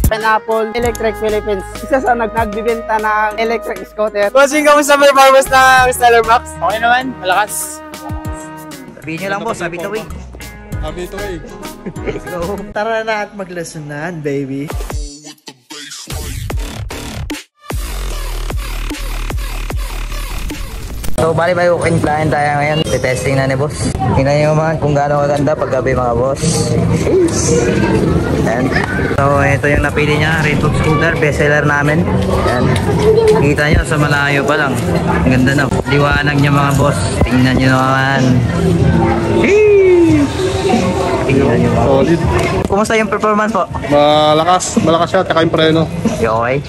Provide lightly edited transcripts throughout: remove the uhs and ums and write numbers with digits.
Pineapple Electric Philippines. Isa sa nagbibenta ng electric scooter. Bossing, kamusta performance ng Stellar Max? Okay naman, malakas. Sabihin nyo lang boss, sabi to way. Sabi to way. Let's go. Tara na at maglesonan, baby. So, bali ba yung client tayo ngayon? Testing na ni boss. Tingnan nyo naman kung gaano kaganda paggabi mga boss. Ayan. So, ito yung napili niya. Rainbow scooter, bestseller namin. Ayan. Kita nyo sa malayo pa lang. Ang ganda na. Liwanag niya mga boss. Tingnan nyo naman. Tingnan nyo mga boss. Kumusta yung performance po? Malakas siya, tsaka yung preno. Okay.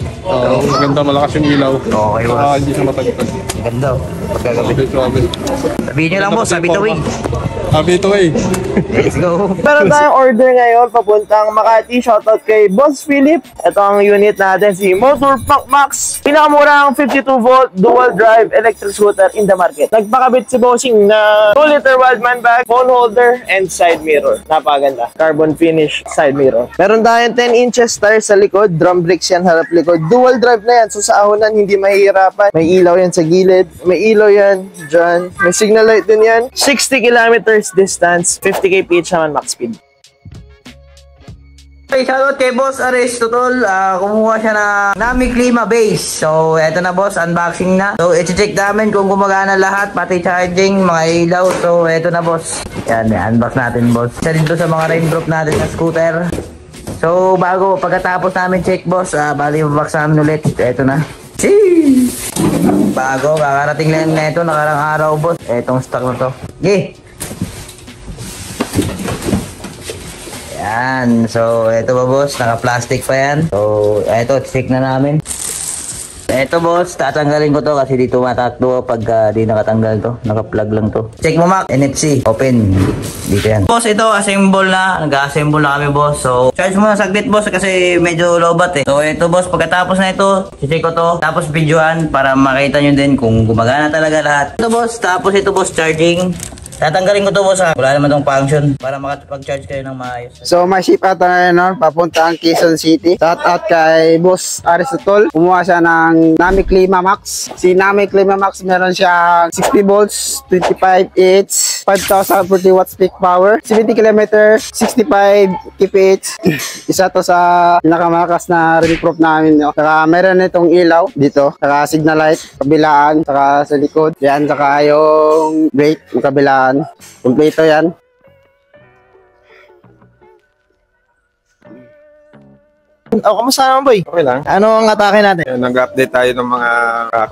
Maganda, malakas yung ilaw. Okay boss. Hindi siya matagtag. Ganda. Pagkagabi. Sabihin nyo lang boss, sabi to way. Sabi to way. Let's go. Meron tayong order ngayon papuntang Makati. Shoutout kay Boss Philip. Ito ang unit natin, si Motor Punk Max. Pinakamurang 52 volt dual drive electric scooter in the market. Nagpakabit si Bossing na 2-liter Wildman bag, phone holder, and side mirror. Napakaganda. Carbon finish side mirror. Meron tayong 10 inches tires sa likod. Drum brakes yan harap likod. Dual drive na yan. So sa ahonan hindi mahihirapan. May ilaw yan sa gilid. May ilaw yan dyan. May signal light din yan. 60 kilometers distance. 50 kph naman max speed. Hey, shoutout kay Boss Ares Tutol. Kumuha siya na Nami Klima base. So, eto na boss, unboxing na. So, i-check namin kung gumagana lahat, pati charging, mga ilaw. So, eto na boss. Yan, unbox natin boss. Isa dito sa mga rainproof natin na scooter. So, pagkatapos namin check boss, bali unbox namin ulit. Eto na. Sheesh! Bago, kakarating lang na ito, nakarang araw boss. Etong stock na to. Okay. Yan. So, eto ba boss? Naka-plastic pa yan. So, eto, check na namin. Eto boss, tatanggalin ko to kasi dito matakbo pag di nakatanggal to. Naka-plug lang to. Check mo Mac, NFC, open. Dito yan. Boss, ito assemble na. Nag-assemble na kami boss. So, charge mo na saglit boss kasi medyo lobat eh. So, eto boss, pagkatapos na ito, check ko to. Tapos videoan para makita nyo din kung gumagana talaga lahat. Ito boss, tapos ito boss, charging. Tatanggalin ko to boss ha. Wala naman tong function para makapag-charge kayo ng maayos. So may ship out na rin papunta ang Quezon City. Shout out kay Boss Aristotol. Kumuha siya ng Nami Klima Max. Si Nami Klima Max meron siyang 60 volts, 25 H, 5,040 watts peak power, 70 km, 65 kph. Isa to sa pinakamalakas na rainproof namin. No? Saka meron itong ilaw dito. Saka signal light, kabilaan, saka sa likod. Yan, saka yung brake, yung kabilaan. Kompleto yan. Kamusta naman boy? Okay lang. Ano ang atake natin? Nag-update tayo ng mga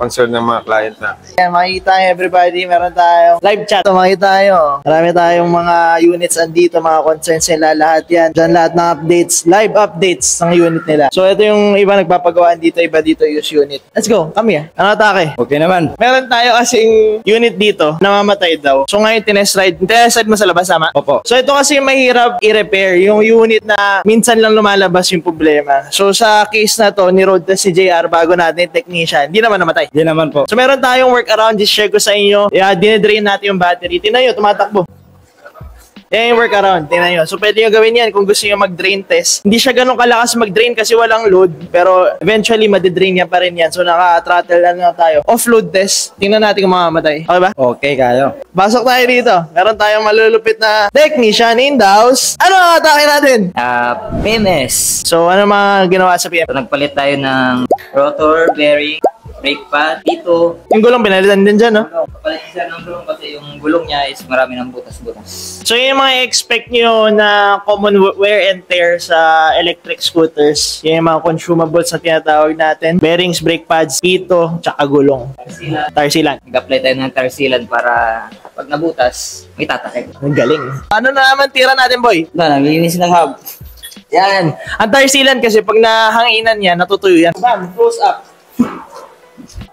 concern ng mga client na. Yan, makikita nyo everybody, meron tayong live chat. So, makikita nyo, marami tayong mga units andito, mga concerns nila, lahat yan. Diyan lahat ng updates, live updates ng unit nila. So, ito yung iba nagpapagawaan dito, iba dito use unit. Let's go, kami ah. Ano atake? Okay naman. Meron tayo kasing unit dito, namamatay daw. So, ngayon tinest ride mo sa labas, sama? Opo. So, ito kasi mahirap i-repair, yung unit na minsan lang lumalabas yung problema. So sa case na to, ni-road test si JR bago natin technician, hindi naman namatay. Hindi naman po. So meron tayong workaround, just share ko sa inyo. Dine-drain natin yung battery. Tingnan nyo, tumatakbo. Yan yung workaround, tingnan nyo. So pwede nyo gawin yan kung gusto nyo mag-drain test. Hindi siya ganun kalakas mag-drain kasi walang load, pero eventually madidrain niya pa rin yan. So naka-throttle lang tayo. Off-load test, tingnan natin kung mamamatay. Okay ba? Okay, kayo. Pasok tayo dito. Meron tayong malulupit na technician in the house. Ano ang atake natin? PMS. So ano mga ginawa sa PM? So, nagpalit tayo ng rotor, bearing, brake pad, dito. Yung gulong pinalitan din dyan, no? Kapalit siya ng gulong kasi yung gulong niya is marami ng butas-butas. So yung mga expect nyo na common wear and tear sa electric scooters, yung mga consumables na tinatawag natin, bearings, brake pads, pito, tsaka gulong. Tire sealant. Nag-apply tayo ng tire sealant para pag nabutas, may tatakip. Ang galing. Ano na naman tira natin, boy? Wala, naglinis ng hub. Yan. Ang tire sealant kasi pag nahanginan yan, natutuyo yan. Bam, close up.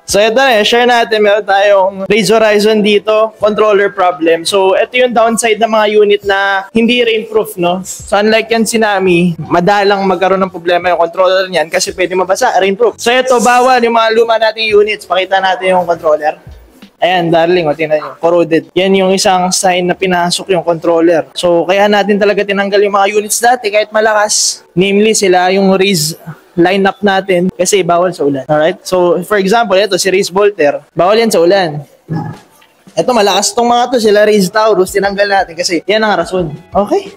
So ito na, share natin, meron tayong Raze Horizon dito, controller problem. So ito yung downside ng mga unit na hindi rainproof, no? So unlike yan si Nami, madalang magkaroon ng problema yung controller niyan kasi pwede mabasa, rainproof. So ito, bawal yung mga luma nating units. Pakita natin yung controller. Ayan, darling, o tingnan nyo, corroded. Yan yung isang sign na pinasok yung controller. So, kaya natin talaga tinanggal yung mga units dati kahit malakas. Namely, sila yung Riz lineup natin kasi bawal sa ulan. Alright? So, for example, ito si Riz Volter. Bawal yan sa ulan. Ito, malakas tong mga to, sila Riz Taurus, tinanggal natin kasi yan ang rason. Okay?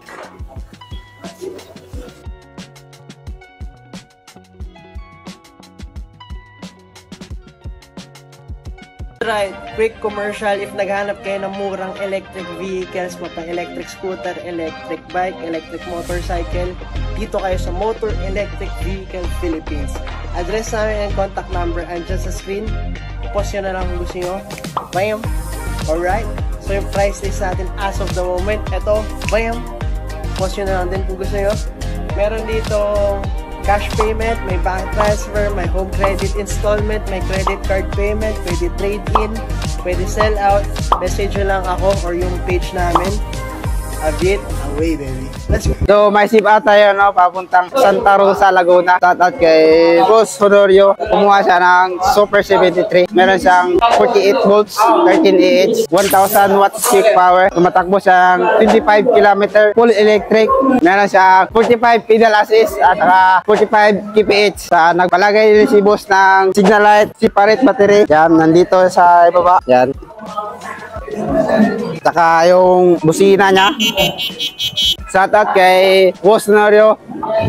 Right, quick commercial if naghanap kayo ng murang electric vehicles, mapang electric scooter, electric bike, electric motorcycle, dito kayo sa Motor Electric Vehicle Philippines. Address namin and contact number andyan sa screen. Post nyo na lang kung gusto nyo. Bam! Alright, so yung price list natin as of the moment, eto, bam! Post nyo na lang din kung gusto nyo. Meron dito cash payment, may bank transfer, may home credit installment, may credit card payment, pwede trade-in, pwede sell out. Message nyo lang ako or yung page namin. A bit away, baby. Let's go. So, may sip tayo, no, papuntang Santa Rosa, Laguna. Shout out kay Boss Honorio. Kumuha siya ng Super 73. Meron siyang 48 volts, 13 Ah, 1000 watts peak power. Tumatakbo siyang 25 km, full electric. Meron siyang 45 pedal assist at saka 45 kph. Nagpalagay din si Boss ng signal light, separate battery. Yan, nandito sa ibaba. Yan. Saka yung busina niya. Shoutout kay Boss Norio.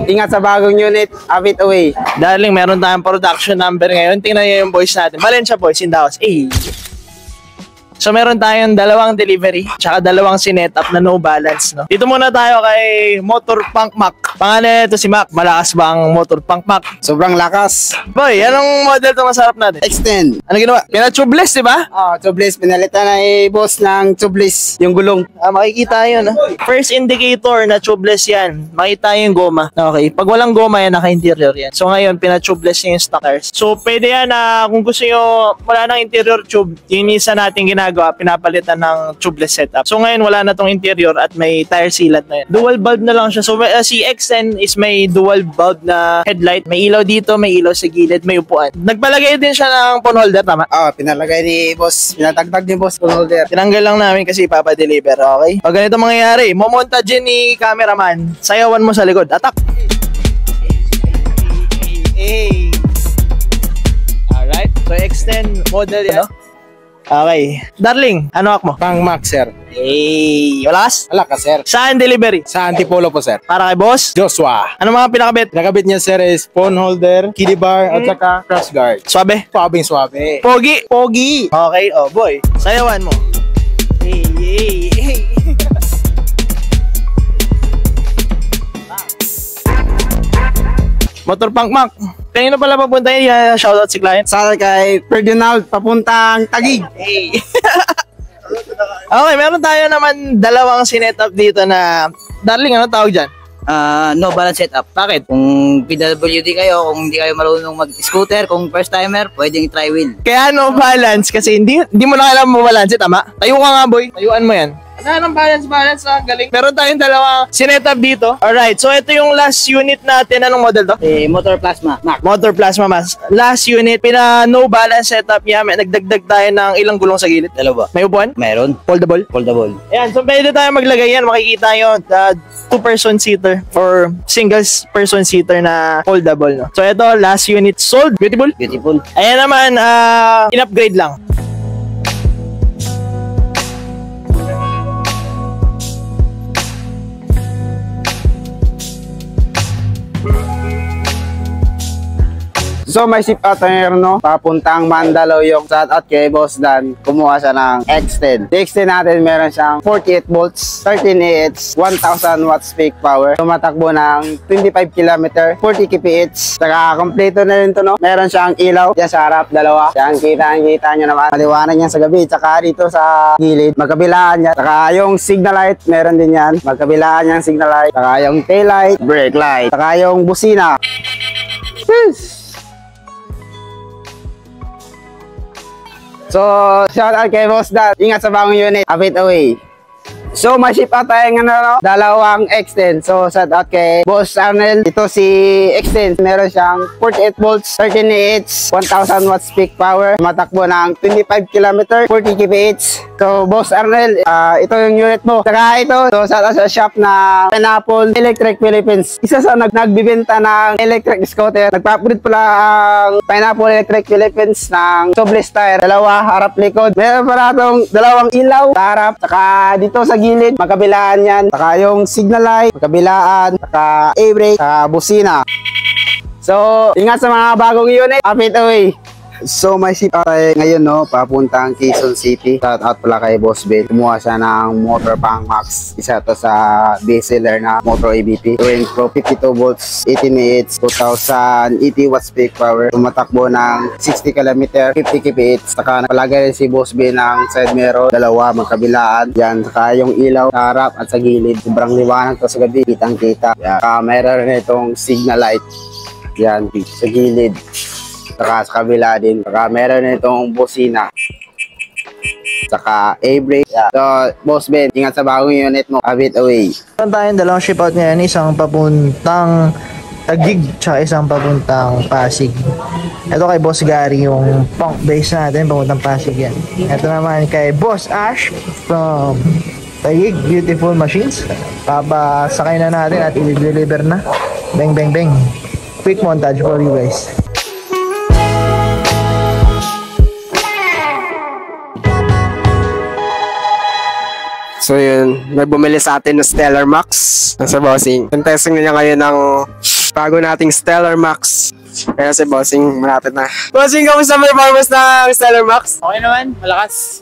Ingat sa bagong unit. A bit away. Darling, meron tayong production number ngayon. Tingnan nyo yung boys natin. Valencia boys in the house. Hey. So meron tayong dalawang delivery, tsaka dalawang sinet-up na no balance, no? Dito muna tayo kay Motor Punk Mac. Pangalan nito si Mac. Malakas ba ang Motor Punk Mac? Sobrang lakas. Boy, anong model to masarap natin? Extend. Ano ginawa? Pina-tubeless, di ba? Tubeless. Pinalitan na Boss ng tubeless. Yung gulong. Makikita yun. First indicator na tubeless yan. Makita yung goma. Okay. Pag walang goma yan, naka-interior yan. So ngayon, pina-tubeless yung stalkers. So pwede yan na kung gusto nyo, wala nang interior tube, yun isa natin ginagawa, pinapalitan ng tubeless setup. So ngayon, wala na tong interior at may tire sealant na yun. Dual bulb na lang siya. So si X10 is may dual bulb na headlight. May ilaw dito, may ilaw sa gilid, may upuan. Nagpalagay din siya ng phone holder, tama? Pinalagay ni Boss. Pinatagtag ni Boss phone holder. Tinanggal lang namin kasi ipapadeliver, okay? Pag ganito mangyayari, momonta dyan ni cameraman, sayawan mo sa likod. Atak! Hey! Alright, so X10 model yan. Okay. Darling, ano ako mo? Pang Max, sir. Hey! Walas? Wala ka, sir. Saan delivery? Sa Antipolo po, sir. Para kay boss? Joshua. Ano mga pinakabit? Nakabit niya, sir, is phone holder, kiddie bar, at saka crash guard. Swabe? Swabing swabe. Pogi? Pogi! Okay, oh boy. Sayawan mo. Hey, hey, hey. Motor Punk Mac. Kanino pala papunta yun? Shoutout si client. Sa kay Ferdinand papuntang Taguig. Hey. Okay, meron tayo naman dalawang sinet-up dito na, darling, ano tawag dyan? No balance setup. Bakit? Kung PWD kayo, kung hindi kayo marunong mag-scooter, kung first timer, pwedeng i-try wheel. Kaya no balance kasi hindi mo na kailangan mo balance, tama? Tayo ka nga boy, tayuan mo yan. Ano ng balance, galing. Meron tayong dalawang sinet-up dito. Alright, so ito yung last unit natin. Anong model to? Motor Plasma, Mac. Motor Plasma Mas. Last unit, no balance setup niya. May nagdagdag tayo ng ilang gulong sa gilid. Dalawa. May upuan? Meron. Foldable? Foldable. Ayan, so pwede tayo maglagay yan. Makikita nyo, two-person seater or single-person seater na foldable. No? So ito, last unit sold. Beautiful? Beautiful. Ayan naman, in-upgrade lang. So may sip out tayo, no? Papuntang Mandaluyong. Shout out kay Boss Dan. Kumuha siya ng X10. Sa X10 natin meron siyang 48 volts, 13 Ah, 1000 watts peak power. Tumatakbo ng 25 km, 40 kph. Saka kompleto na rin to, no? Meron siyang ilaw. Diyan sa harap, dalawa. Yan, kita nyo naman. Maliwanag yan sa gabi. Saka dito sa gilid, magkabilaan yan. Saka yung signal light, meron din yan. Magkabilaan yung signal light. Saka yung tail light, brake light. Saka yung busina. So, shout out kay Boss Dan. Ingat sa bagong unit. A bit away. So, may ship out tayo ng dalawang X10. So, shout out kay Boss Arnel. Ito si X10. Meron siyang 48 volts, 13 AH, 1000 watts peak power. Matakbo ng 25 km, 40 kph. So, Boss Arnel, ito yung unit mo. Saka ito, so, shout out sa shop na Pineapple Electric Philippines. Isa sa nagbibenta ng electric scooter. Nagpa-upgrade pala ang Pineapple Electric Philippines ng tubeless tire. Dalawa, harap likod. Meron pala itong dalawang ilaw sa harap. Saka dito sa gilid, magkabilaan yan. Saka yung signal light, magkabilaan. Saka A-brake, saka busina. So, ingat sa mga bagong unit. Kapit away. So, may ship out tayo ngayon, no, papuntang Quezon City. Shout out pala kay Boss Ben. Kumuha siya ng Motor Pang Max. Isa to sa bestseller na Motor ABP. Going pro 52 volts, 18 AH, 2080 watts peak power. Tumatakbo ng 60 km, 50 kph. Saka napalagay rin si Boss Ben ng side mirror. Dalawa, magkabilaan. Yan, saka yung ilaw sa harap at sa gilid. Sobrang liwanag to sa gabi. Kitang-kita. Yan. Saka mayroon rin itong signal light. Yan, sa gilid. Saka sa kabila din. Saka meron itong busina. Saka A-brake. Yeah. So, Boss Ben, ingat sa bagong unit mo. Habit away. Meron tayong dalawang ship out ngayon. Isang papuntang Taguig, tsaka isang papuntang Pasig. Ito kay Boss Gary, yung punk base natin, papuntang Pasig yan. Ito naman kay Boss Ash from Taguig, Beautiful Machines. Papasakay na natin at i-deliver na. Bang, bang, bang. Quick montage for you guys. So yun, may bumili sa atin ng Stellar Max sa Bossing. Yung testing niya ngayon ng bago nating Stellar Max. Kaya si Bossing malapit na. Bossing, kamusta performance ng Stellar Max? Okay naman, malakas.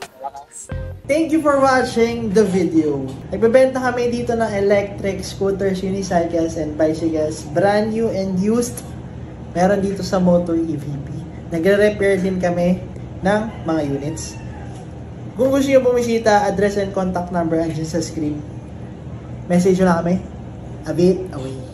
Thank you for watching the video. Nagbebenta kami dito ng electric scooters, unicycles, and bicycles. Brand new and used. Meron dito sa Motor EVP. Nagre-repair din kami ng mga units. Kung gusto nyo bumisita, address and contact number andyan sa screen. Message nyo na kami. A bit away.